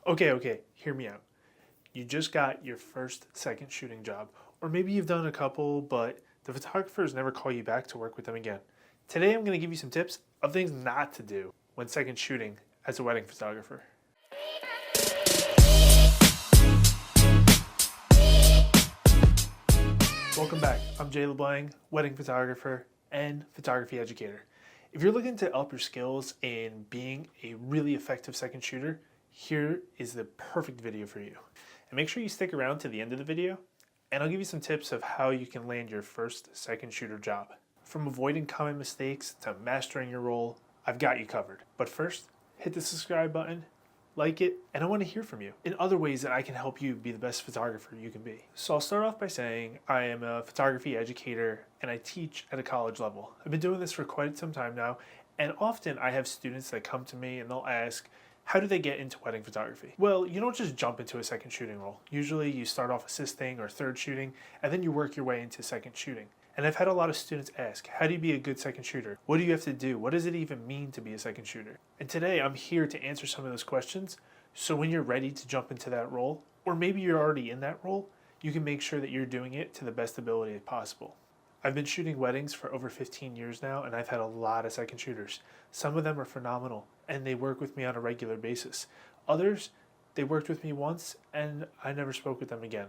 Okay, hear me out. You just got your first second shooting job, or maybe you've done a couple, but the photographers never call you back to work with them again. Today I'm going to give you some tips of things not to do when second shooting as a wedding photographer. Welcome back. I'm Jay LeBlanc, wedding photographer and photography educator. If you're looking to up your skills in being a really effective second shooter, here is the perfect video for you. And make sure you stick around to the end of the video, and I'll give you some tips of how you can land your first second shooter job. From avoiding common mistakes to mastering your role, I've got you covered. But first, hit the subscribe button, like it, and I want to hear from you in other ways that I can help you be the best photographer you can be. So I'll start off by saying I am a photography educator and I teach at a college level. I've been doing this for quite some time now, and often I have students that come to me and they'll ask, how do they get into wedding photography? Well, you don't just jump into a second shooting role. Usually you start off assisting or third shooting, and then you work your way into second shooting. And I've had a lot of students ask, how do you be a good second shooter? What do you have to do? What does it even mean to be a second shooter? And today I'm here to answer some of those questions, so when you're ready to jump into that role, or maybe you're already in that role, you can make sure that you're doing it to the best ability possible. I've been shooting weddings for over 15 years now, and I've had a lot of second shooters. Some of them are phenomenal, and they work with me on a regular basis. Others, they worked with me once, and I never spoke with them again.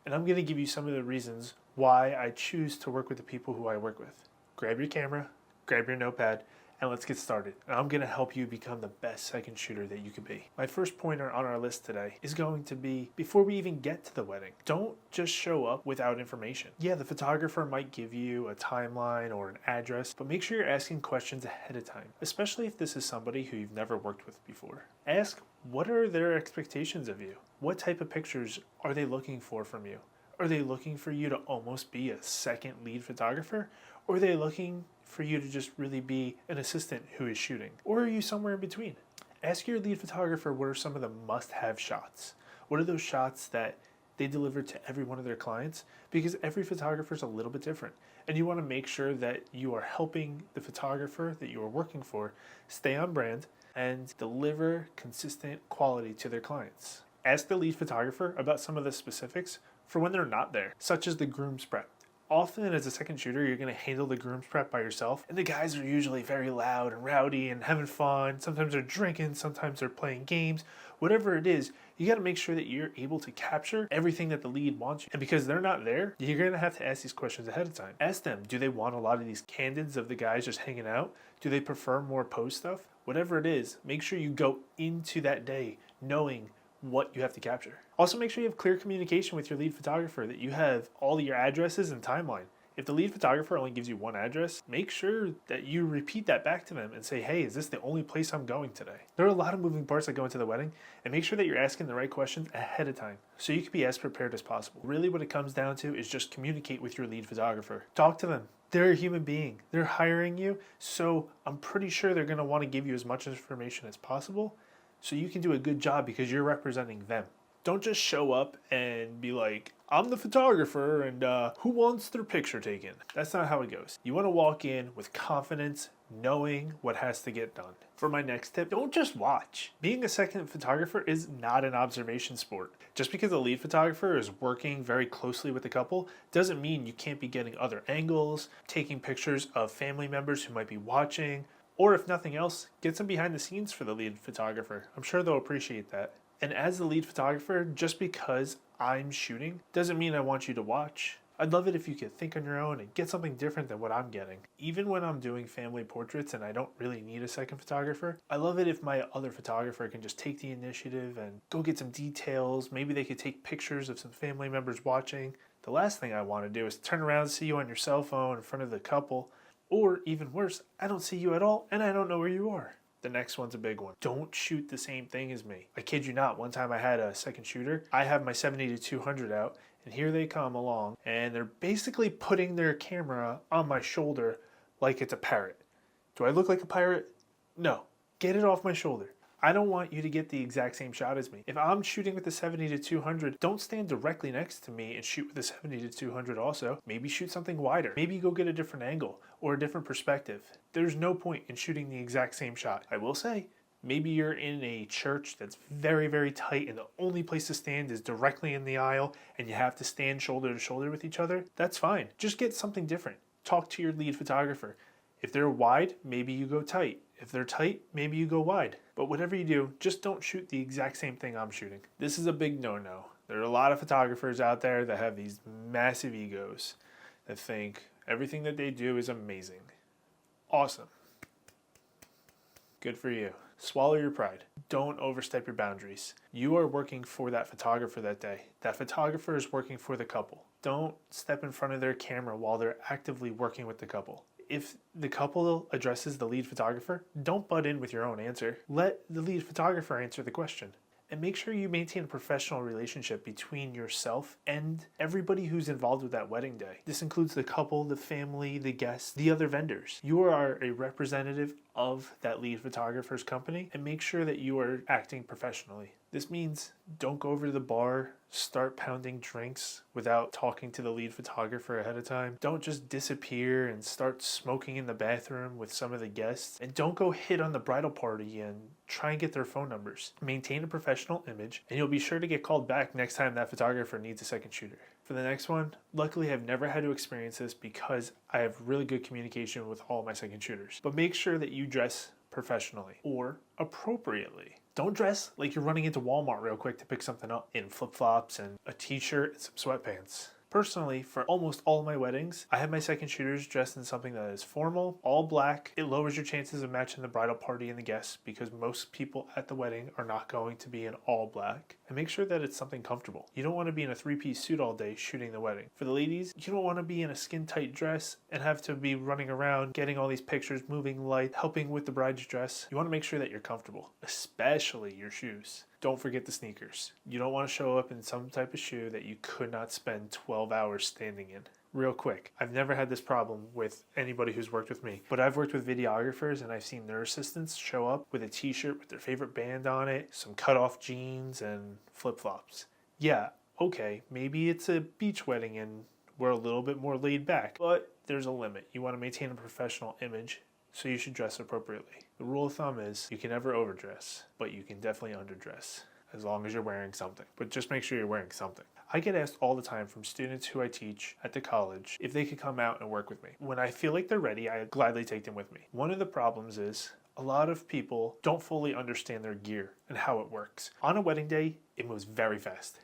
And I'm going to give you some of the reasons why I choose to work with the people who I work with. Grab your camera, grab your notepad, and let's get started. And I'm going to help you become the best second shooter that you can be. My first pointer on our list today is going to be, before we even get to the wedding, don't just show up without information. Yeah, the photographer might give you a timeline or an address, but make sure you're asking questions ahead of time, especially if this is somebody who you've never worked with before. Ask, what are their expectations of you? What type of pictures are they looking for from you? Are they looking for you to almost be a second lead photographer? Or are they looking for you to just really be an assistant who is shooting? Or are you somewhere in between? Ask your lead photographer what are some of the must-have shots. What are those shots that they deliver to every one of their clients? Because every photographer is a little bit different. And you want to make sure that you are helping the photographer that you are working for stay on brand and deliver consistent quality to their clients. Ask the lead photographer about some of the specifics for when they're not there, such as the groom's prep. Often as a second shooter, you're going to handle the groom's prep by yourself, and the guys are usually very loud and rowdy and having fun. Sometimes they're drinking, sometimes they're playing games. Whatever it is, you got to make sure that you're able to capture everything that the lead wants you. And because they're not there, you're going to have to ask these questions ahead of time. Ask them, do they want a lot of these candids of the guys just hanging out? Do they prefer more post stuff? Whatever it is, make sure you go into that day knowing what you have to capture. Also, make sure you have clear communication with your lead photographer, that you have all your addresses and timeline. If the lead photographer only gives you one address, make sure that you repeat that back to them and say, hey, is this the only place I'm going today? There are a lot of moving parts that go into the wedding, and make sure that you're asking the right questions ahead of time so you can be as prepared as possible. Really what it comes down to is just communicate with your lead photographer. Talk to them. They're a human being. They're hiring you, so I'm pretty sure they're going to want to give you as much information as possible so you can do a good job because you're representing them. Don't just show up and be like, I'm the photographer and who wants their picture taken? That's not how it goes. You want to walk in with confidence, knowing what has to get done. For my next tip, don't just watch. Being a second photographer is not an observation sport. Just because the lead photographer is working very closely with the couple doesn't mean you can't be getting other angles, taking pictures of family members who might be watching, or if nothing else, get some behind the scenes for the lead photographer. I'm sure they'll appreciate that. And as the lead photographer, just because I'm shooting doesn't mean I want you to watch. I'd love it if you could think on your own and get something different than what I'm getting. Even when I'm doing family portraits and I don't really need a second photographer, I love it if my other photographer can just take the initiative and go get some details. Maybe they could take pictures of some family members watching. The last thing I want to do is turn around and see you on your cell phone in front of the couple. Or even worse, I don't see you at all and I don't know where you are. The next one's a big one. Don't shoot the same thing as me. I kid you not, one time I had a second shooter. I have my 70-200 out, and here they come along, and they're basically putting their camera on my shoulder like it's a parrot. Do I look like a pirate? No. Get it off my shoulder. I don't want you to get the exact same shot as me. If I'm shooting with the 70-200, don't stand directly next to me and shoot with the 70-200 also. Maybe shoot something wider. Maybe go get a different angle or a different perspective. There's no point in shooting the exact same shot. I will say, Maybe you're in a church that's very, very tight and the only place to stand is directly in the aisle and you have to stand shoulder to shoulder with each other. That's fine. Just get something different. Talk to your lead photographer. If they're wide, maybe you go tight. If they're tight, maybe you go wide. But whatever you do, just don't shoot the exact same thing I'm shooting. This is a big no-no. There are a lot of photographers out there that have these massive egos that think everything that they do is amazing. Awesome. Good for you. Swallow your pride. Don't overstep your boundaries. You are working for that photographer that day. That photographer is working for the couple. Don't step in front of their camera while they're actively working with the couple. If the couple addresses the lead photographer, don't butt in with your own answer. Let the lead photographer answer the question. And make sure you maintain a professional relationship between yourself and everybody who's involved with that wedding day. This includes the couple, the family, the guests, the other vendors. You are a representative of that lead photographer's company, and make sure that you are acting professionally. This means don't go over to the bar, start pounding drinks without talking to the lead photographer ahead of time. Don't just disappear and start smoking in the bathroom with some of the guests. And don't go hit on the bridal party and try and get their phone numbers. Maintain a professional image, and you'll be sure to get called back next time that photographer needs a second shooter. For the next one, luckily I've never had to experience this because I have really good communication with all my second shooters. But make sure that you dress professionally or appropriately. Don't dress like you're running into Walmart real quick to pick something up in flip-flops and a t-shirt and some sweatpants. Personally, for almost all of my weddings, I have my second shooters dressed in something that is formal, all black. It lowers your chances of matching the bridal party and the guests because most people at the wedding are not going to be in all black. And make sure that it's something comfortable. You don't want to be in a three-piece suit all day shooting the wedding. For the ladies, you don't want to be in a skin-tight dress and have to be running around, getting all these pictures, moving light, helping with the bride's dress. You want to make sure that you're comfortable, especially your shoes. Don't forget the sneakers. You don't want to show up in some type of shoe that you could not spend 12 hours standing in. Real quick, I've never had this problem with anybody who's worked with me, but I've worked with videographers and I've seen their assistants show up with a t-shirt with their favorite band on it, some cut-off jeans, and flip-flops. Yeah, okay, maybe it's a beach wedding and we're a little bit more laid back, but there's a limit. You want to maintain a professional image, so you should dress appropriately. The rule of thumb is you can never overdress, but you can definitely underdress as long as you're wearing something. But just make sure you're wearing something. I get asked all the time from students who I teach at the college if they could come out and work with me. When I feel like they're ready, I gladly take them with me. One of the problems is a lot of people don't fully understand their gear and how it works. On a wedding day, it moves very fast.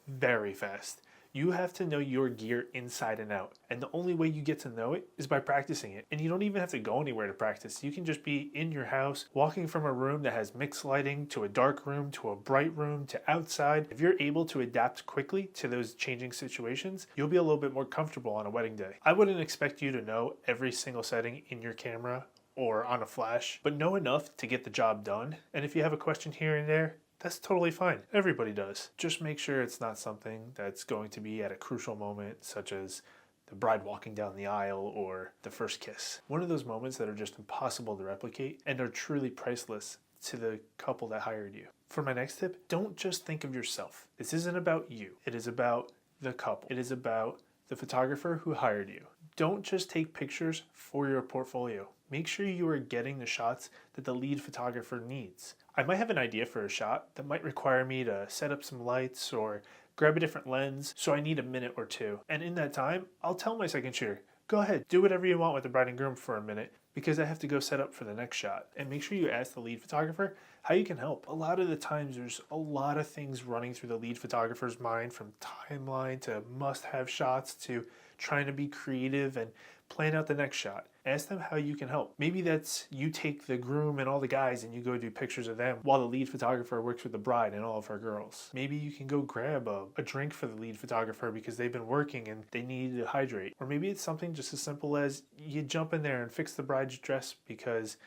Very fast. You have to know your gear inside and out. And the only way you get to know it is by practicing it. And you don't even have to go anywhere to practice. You can just be in your house, walking from a room that has mixed lighting to a dark room to a bright room to outside. If you're able to adapt quickly to those changing situations, you'll be a little bit more comfortable on a wedding day. I wouldn't expect you to know every single setting in your camera or on a flash, but know enough to get the job done. And if you have a question here and there, that's totally fine. Everybody does. Just make sure it's not something that's going to be at a crucial moment, such as the bride walking down the aisle or the first kiss. One of those moments that are just impossible to replicate and are truly priceless to the couple that hired you. For my next tip, don't just think of yourself. This isn't about you. It is about the couple. It is about the photographer who hired you. Don't just take pictures for your portfolio. Make sure you are getting the shots that the lead photographer needs. I might have an idea for a shot that might require me to set up some lights or grab a different lens, so I need a minute or two. And in that time, I'll tell my second shooter, go ahead, do whatever you want with the bride and groom for a minute because I have to go set up for the next shot. And make sure you ask the lead photographer how you can help. A lot of the times there's a lot of things running through the lead photographer's mind, from timeline to must-have shots to trying to be creative and plan out the next shot. Ask them how you can help. Maybe that's you take the groom and all the guys and you go do pictures of them while the lead photographer works with the bride and all of her girls. Maybe you can go grab a drink for the lead photographer because they've been working and they need to hydrate. Or maybe it's something just as simple as you jump in there and fix the bride's dress because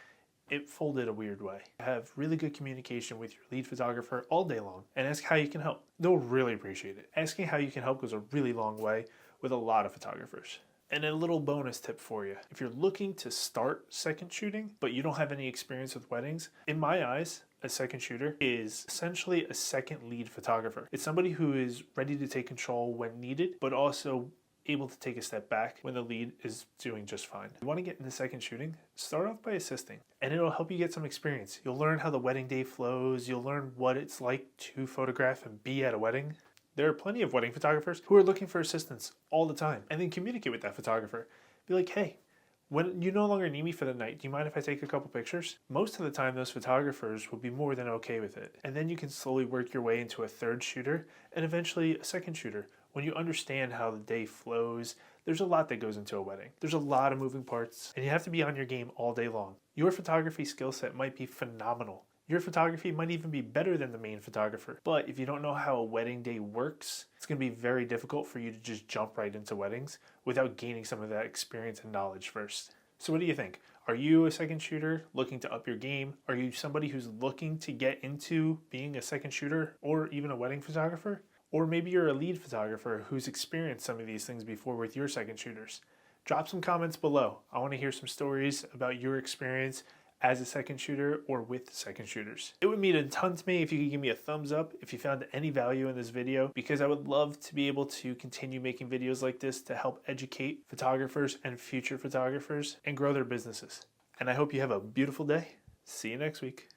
it folded a weird way. Have really good communication with your lead photographer all day long and ask how you can help. They'll really appreciate it. Asking how you can help goes a really long way with a lot of photographers. And a little bonus tip for you. If you're looking to start second shooting, but you don't have any experience with weddings, in my eyes, a second shooter is essentially a second lead photographer. It's somebody who is ready to take control when needed, but also able to take a step back when the lead is doing just fine. If you want to get into second shooting, start off by assisting, and it'll help you get some experience. You'll learn how the wedding day flows, you'll learn what it's like to photograph and be at a wedding. There are plenty of wedding photographers who are looking for assistance all the time, and then communicate with that photographer. Be like, hey, when you no longer need me for the night, do you mind if I take a couple pictures? Most of the time, those photographers will be more than okay with it. And then you can slowly work your way into a third shooter and eventually a second shooter. When you understand how the day flows, there's a lot that goes into a wedding. There's a lot of moving parts, and you have to be on your game all day long. Your photography skill set might be phenomenal. Your photography might even be better than the main photographer. But if you don't know how a wedding day works, it's going to be very difficult for you to just jump right into weddings without gaining some of that experience and knowledge first. So what do you think? Are you a second shooter looking to up your game? Are you somebody who's looking to get into being a second shooter or even a wedding photographer? Or maybe you're a lead photographer who's experienced some of these things before with your second shooters. Drop some comments below. I want to hear some stories about your experience as a second shooter or with second shooters. It would mean a ton to me if you could give me a thumbs up if you found any value in this video, because I would love to be able to continue making videos like this to help educate photographers and future photographers and grow their businesses. And I hope you have a beautiful day. See you next week.